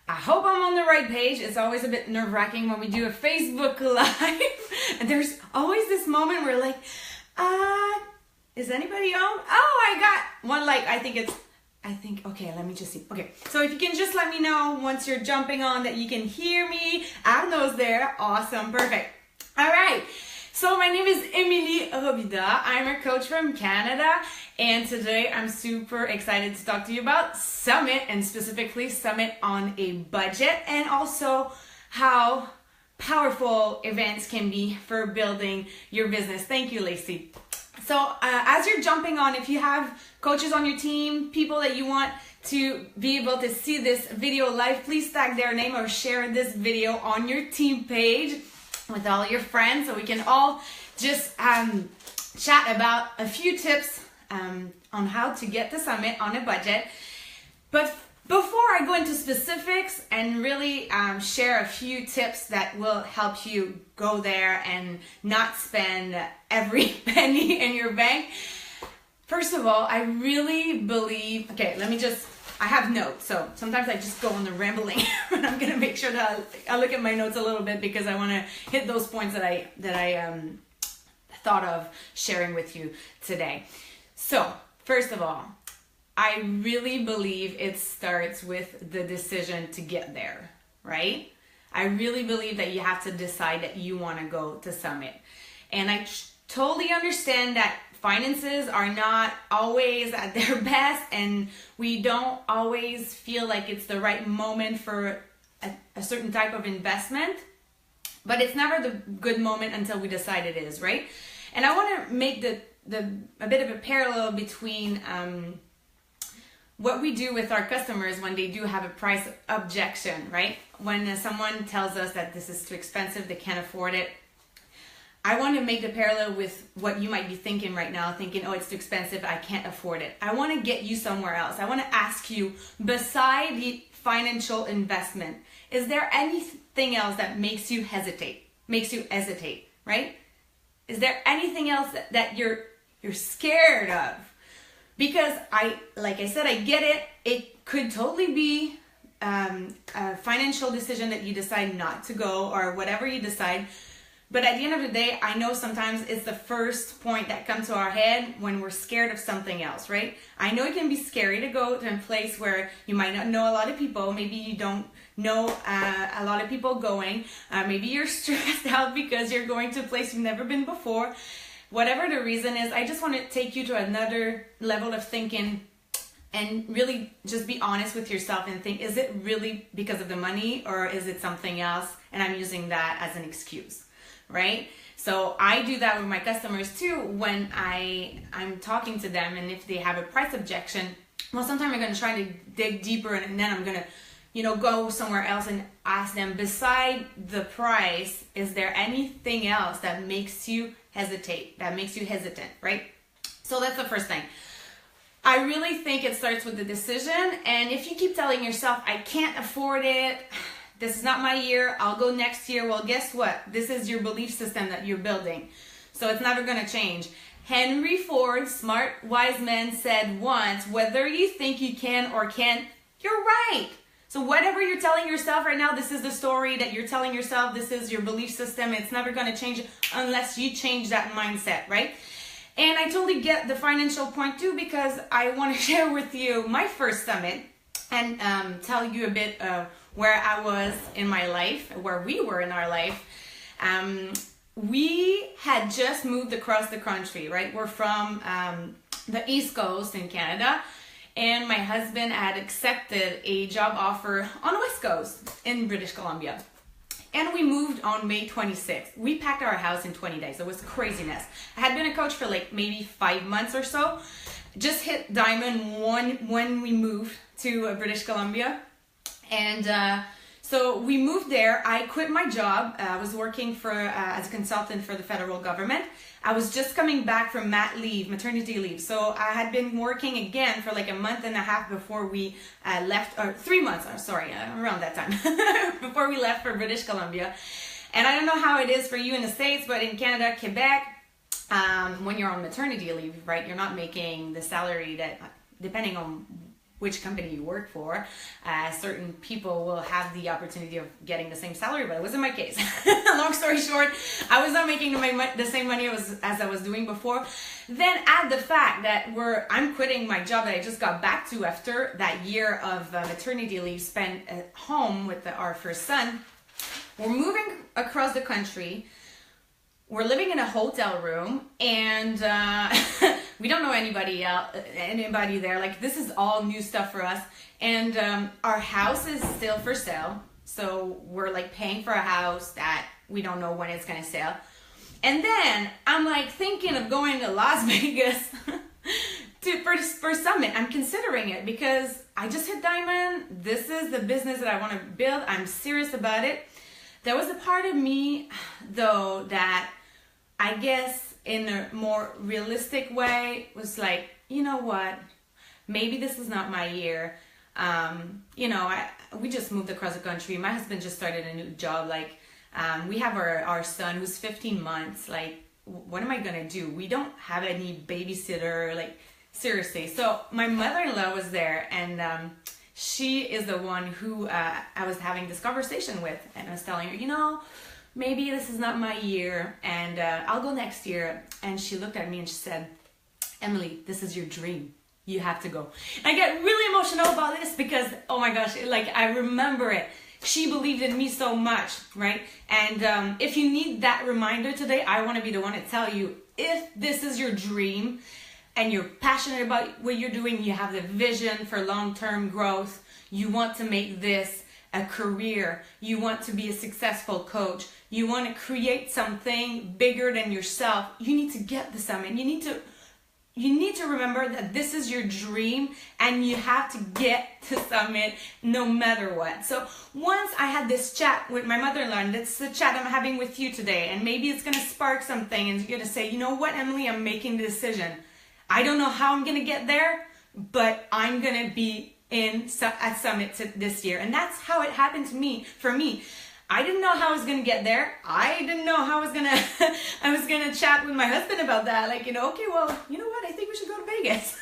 I hope I'm on the right page. It's always a bit nerve-wracking when we do a Facebook Live. And there's always this moment where like, is anybody on? Oh, I got one like, okay, let me just see. Okay, so if you can just let me know once you're jumping on that you can hear me. Arnaud's there. Awesome, perfect. All right. So my name is Emilie Robidas. I'm a coach from Canada, and today I'm super excited to talk to you about Summit, and specifically Summit on a budget, and also how powerful events can be for building your business. Thank you, Lacey. So as you're jumping on, if you have coaches on your team, people that you want to be able to see this video live, please tag their name or share this video on your team page with all your friends so we can all just chat about a few tips on how to get to Summit on a budget. But before I go into specifics and really share a few tips that will help you go there and not spend every penny in your bank, first of all, I really believe, I have notes, so sometimes I just go on the rambling, but I'm gonna make sure that I look at my notes a little bit because I want to hit those points that I thought of sharing with you today. So first of all, I really believe it starts with the decision to get there, right? I really believe that you have to decide that you want to go to Summit, and I totally understand that finances are not always at their best, and we don't always feel like it's the right moment for a certain type of investment, but it's never the good moment until we decide it is, right? And I want to make a bit of a parallel between what we do with our customers when they do have a price objection, right? When someone tells us that this is too expensive, they can't afford it, I want to make the parallel with what you might be thinking right now, thinking, oh, it's too expensive, I can't afford it. I want to get you somewhere else. I want to ask you, beside the financial investment, is there anything else that makes you hesitate, right? Is there anything else that you're scared of? Because like I said, I get it. It could totally be a financial decision that you decide not to go, or whatever you decide. But at the end of the day, I know sometimes it's the first point that comes to our head when we're scared of something else, right? I know it can be scary to go to a place where you might not know a lot of people. Maybe you don't know a lot of people going. Maybe you're stressed out because you're going to a place you've never been before. Whatever the reason is, I just want to take you to another level of thinking and really just be honest with yourself and think, is it really because of the money, or is it something else and I'm using that as an excuse? Right? So I do that with my customers too when I'm talking to them, and if they have a price objection, well, sometimes I'm going to try to dig deeper, and then I'm going to, go somewhere else and ask them, beside the price, is there anything else that makes you hesitate, that makes you hesitant, right? So that's the first thing. I really think it starts with the decision, and if you keep telling yourself, I can't afford it, this is not my year, I'll go next year. Well, guess what? This is your belief system that you're building. So it's never going to change. Henry Ford, smart, wise man, said once, whether you think you can or can't, you're right. So whatever you're telling yourself right now, this is the story that you're telling yourself. This is your belief system. It's never going to change unless you change that mindset, right? And I totally get the financial point too, because I want to share with you my first summit and tell you a bit where I was in my life, where we were in our life. We had just moved across the country, right? We're from the East Coast in Canada, and my husband had accepted a job offer on the West Coast in British Columbia. And we moved on May 26th. We packed our house in 20 days. It was craziness. I had been a coach for like maybe 5 months or so. Just hit diamond one when we moved to British Columbia. And so we moved there. I quit my job. I was working as a consultant for the federal government. I was just coming back from maternity leave. So I had been working again for like a month and a half before we left, or 3 months, around that time, before we left for British Columbia. And I don't know how it is for you in the States, but in Canada, Quebec, when you're on maternity leave, right, you're not making the salary that, depending on which company you work for. Certain people will have the opportunity of getting the same salary, but it wasn't my case. Long story short, I was not making the same money as I was doing before. Then add the fact that I'm quitting my job that I just got back to after that year of maternity leave spent at home with our first son. We're moving across the country. We're living in a hotel room, and we don't know anybody there. Like, this is all new stuff for us. And our house is still for sale. So we're like paying for a house that we don't know when it's going to sell. And then I'm like thinking of going to Las Vegas for Summit. I'm considering it because I just hit Diamond. This is the business that I want to build. I'm serious about it. There was a part of me, though, that I guess in a more realistic way was like, you know what, maybe this is not my year. We just moved across the country. My husband just started a new job. Like, we have our son who's 15 months. Like, what am I gonna do? We don't have any babysitter, like, seriously. So my mother-in-law was there, and she is the one who I was having this conversation with, and I was telling her, maybe this is not my year, and I'll go next year. And she looked at me and she said, Emilie, this is your dream. You have to go. And I get really emotional about this because, oh my gosh, like, I remember it. She believed in me so much, right? And if you need that reminder today, I want to be the one to tell you, if this is your dream and you're passionate about what you're doing, you have the vision for long-term growth, you want to make this a career, you want to be a successful coach, you want to create something bigger than yourself, you need to get the Summit. You need to remember that this is your dream and you have to get to Summit no matter what. So once I had this chat with my mother-in-law, and that's the chat I'm having with you today, and maybe it's going to spark something and you're going to say, you know what, Emilie, I'm making the decision. I don't know how I'm going to get there, but I'm going to be at Summit this year. And that's how it happened for me. I didn't know how I was going to get there. I didn't know how I was going to chat with my husband about that. Like, okay, well, you know what? I think we should go to Vegas.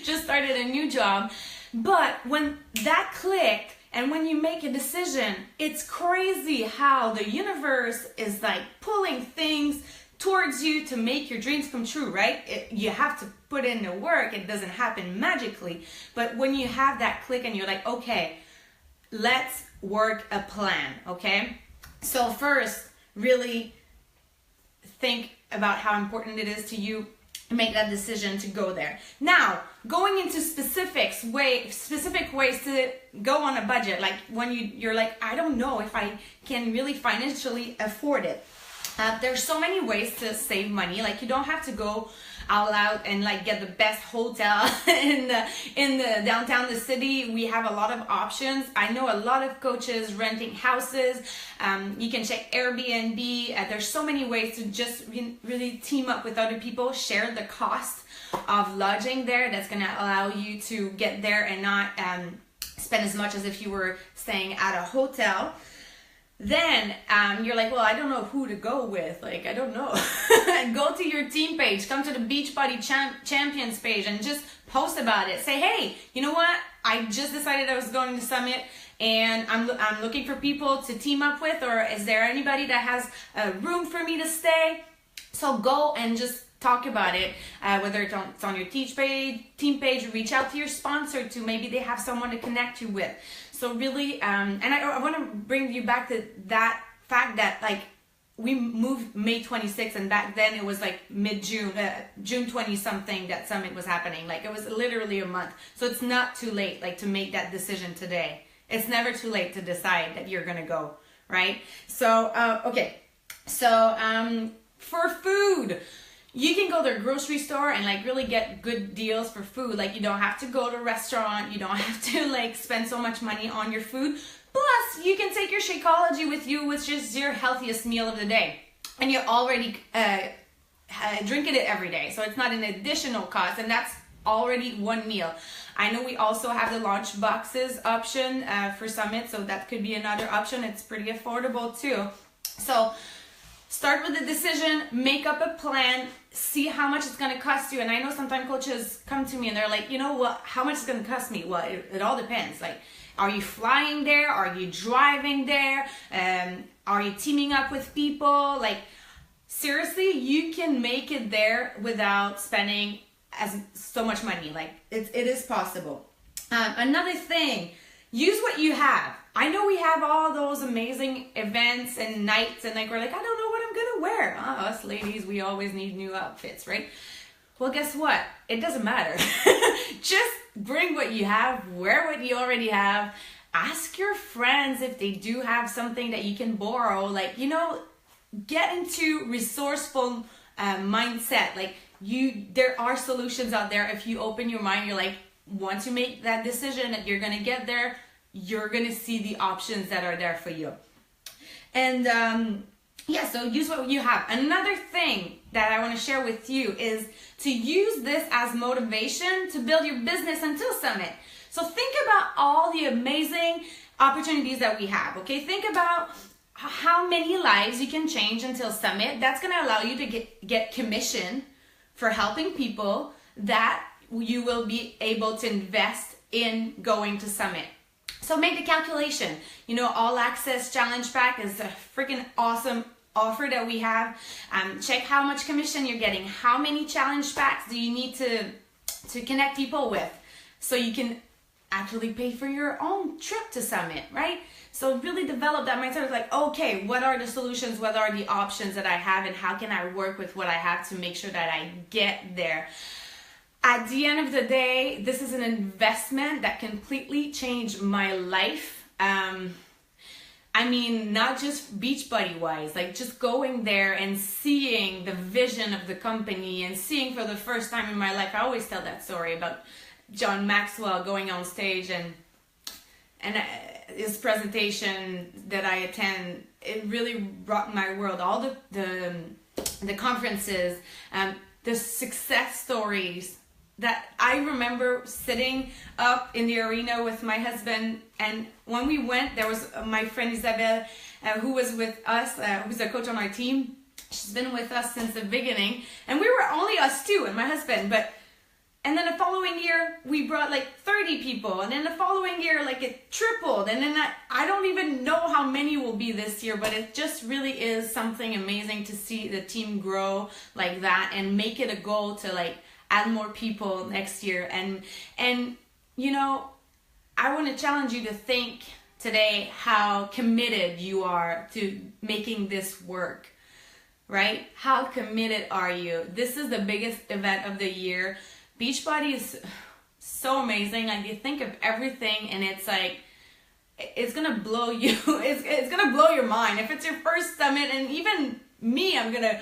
Just started a new job. But when that clicked, and when you make a decision, it's crazy how the universe is like pulling things towards you to make your dreams come true, right? You have to put in the work. It doesn't happen magically. But when you have that click and you're like, okay, let's work a plan, okay? So first, really think about how important it is to you to make that decision to go there. Now, going into specific ways to go on a budget, like when you're like, I don't know if I can really financially afford it. There's so many ways to save money. Like, you don't have to go all out and like get the best hotel in the downtown the city. We have a lot of options. I know a lot of coaches renting houses. You can check Airbnb. There's so many ways to just really team up with other people, share the cost of lodging there. That's going to allow you to get there and not spend as much as if you were staying at a hotel. Then you're like, well, I don't know who to go with. Like, I don't know. Go to your team page. Come to the Beachbody Champions page and just post about it. Say, hey, you know what? I just decided I was going to Summit and I'm looking for people to team up with. Or is there anybody that has a room for me to stay? So go and just talk about it, whether it's on your team page, reach out to your sponsor to maybe they have someone to connect you with. So really, and I want to bring you back to that fact that like we moved May 26th and back then it was like mid-June, June 20 something that Summit was happening. Like it was literally a month. So it's not too late like to make that decision today. It's never too late to decide that you're going to go, right? So, okay. So for food, you can go to a grocery store and like really get good deals for food. Like you don't have to go to a restaurant. You don't have to like spend so much money on your food. Plus, you can take your Shakeology with you, which is your healthiest meal of the day. And you're already drinking it every day. So it's not an additional cost, and that's already one meal. I know we also have the lunch boxes option for Summit, so that could be another option. It's pretty affordable too. So start with the decision, make up a plan, see how much it's going to cost you. And I know sometimes coaches come to me and they're like, you know what, how much is going to cost me? Well, it all depends. Like, are you flying there? Are you driving there? Are you teaming up with people? Like, seriously, you can make it there without spending so much money. Like, it is possible. Another thing, use what you have. I know we have all those amazing events and nights, and like we're like, I don't know what I'm gonna wear. Us ladies, we always need new outfits, right? Well, guess what? It doesn't matter. Just bring what you have, wear what you already have. Ask your friends if they do have something that you can borrow. Like, you know, get into resourceful mindset. Like, there are solutions out there. If you open your mind, you're like, once you make that decision that you're gonna get there, you're gonna see the options that are there for you. And yeah, so use what you have. Another thing that I want to share with you is to use this as motivation to build your business until Summit. So think about all the amazing opportunities that we have, okay? Think about how many lives you can change until Summit. That's gonna allow you to get commission for helping people that you will be able to invest in going to Summit. So make the calculation. You know, All Access Challenge Pack is a freaking awesome offer that we have. Check how much commission you're getting. How many challenge packs do you need to connect people with so you can actually pay for your own trip to Summit, right? So really develop that mindset of like, okay, what are the solutions? What are the options that I have? And how can I work with what I have to make sure that I get there? At the end of the day, this is an investment that completely changed my life. I mean, not just Beachbody wise, like just going there and seeing the vision of the company and seeing for the first time in my life. I always tell that story about John Maxwell going on stage and his presentation that I attend. It really rocked my world. All the conferences, the success stories that I remember sitting up in the arena with my husband. And when we went, there was my friend Isabelle, who was with us, who's a coach on our team. She's been with us since the beginning. And we were only us two and my husband. And then the following year, we brought like 30 people. And then the following year, like it tripled. And then I don't even know how many will be this year, but it just really is something amazing to see the team grow like that and make it a goal to like add more people next year. And you know, I want to challenge you to think today how committed you are to making this work, right? How committed are you? This is the biggest event of the year. Beachbody is so amazing. Like, you think of everything and it's like, it's gonna blow you. It's gonna blow your mind. If it's your first summit, and even me, I'm gonna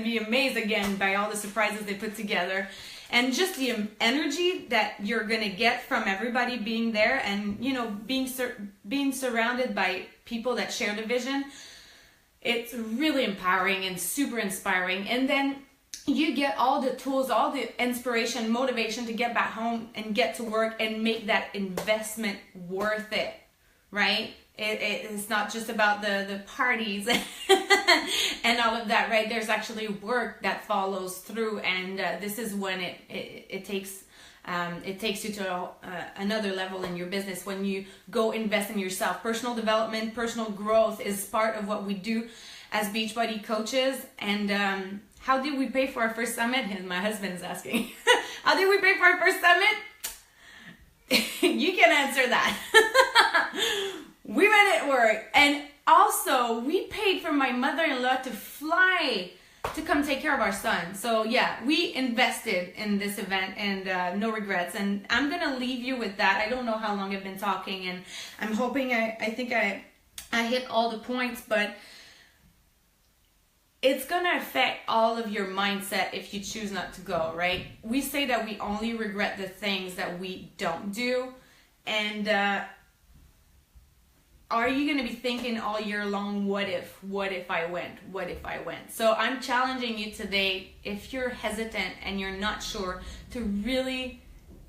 be amazed again by all the surprises they put together. And just the energy that you're gonna get from everybody being there, and you know, being surrounded by people that share the vision. It's really empowering and super inspiring. And then you get all the tools, all the inspiration, motivation to get back home and get to work and make that investment worth it, right? It's not just about the parties and all of that, right? There's actually work that follows through, and this is when it takes you to another level in your business when you go invest in yourself. Personal development, personal growth is part of what we do as Beachbody coaches. And how did we pay for our first summit? And my husband is asking, how did we pay for our first summit? You can answer that. We made it work. And also, we paid for my mother-in-law to fly to come take care of our son. So yeah, we invested in this event, and no regrets. And I'm gonna leave you with that. I don't know how long I've been talking, and I'm hoping I think I hit all the points, but it's gonna affect all of your mindset if you choose not to go, right? We say that we only regret the things that we don't do, and are you going to be thinking all year long, what if I went? So I'm challenging you today, if you're hesitant and you're not sure, to really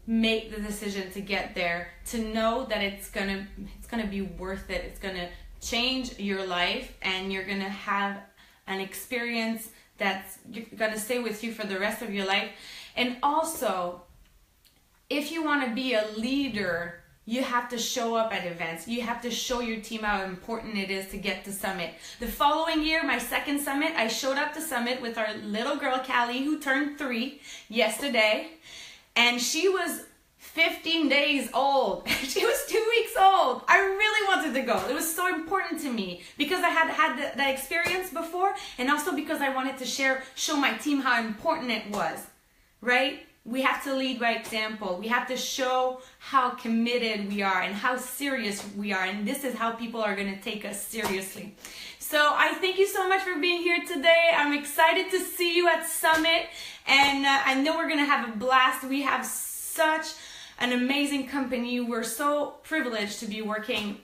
make the decision to get there, to know that it's gonna be worth it. It's gonna change your life, and you're gonna have an experience that's gonna stay with you for the rest of your life. And also, if you want to be a leader, you have to show up at events. You have to show your team how important it is to get to Summit. The following year, my second Summit, I showed up to Summit with our little girl, Callie, who turned 3 yesterday. And she was 15 days old. She was 2 weeks old. I really wanted to go. It was so important to me because I had had that experience before, and also because I wanted to show my team how important it was, right? We have to lead by example. We have to show how committed we are and how serious we are. And this is how people are going to take us seriously. So I thank you so much for being here today. I'm excited to see you at Summit. And I know we're going to have a blast. We have such an amazing company. We're so privileged to be working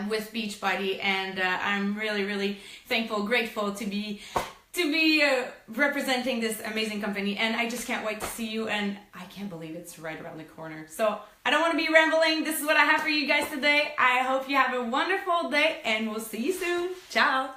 with Beachbody. And I'm really, really thankful, grateful to be representing this amazing company, and I just can't wait to see you, and I can't believe it's right around the corner. So I don't want to be rambling. This is what I have for you guys today. I hope you have a wonderful day, and we'll see you soon. Ciao.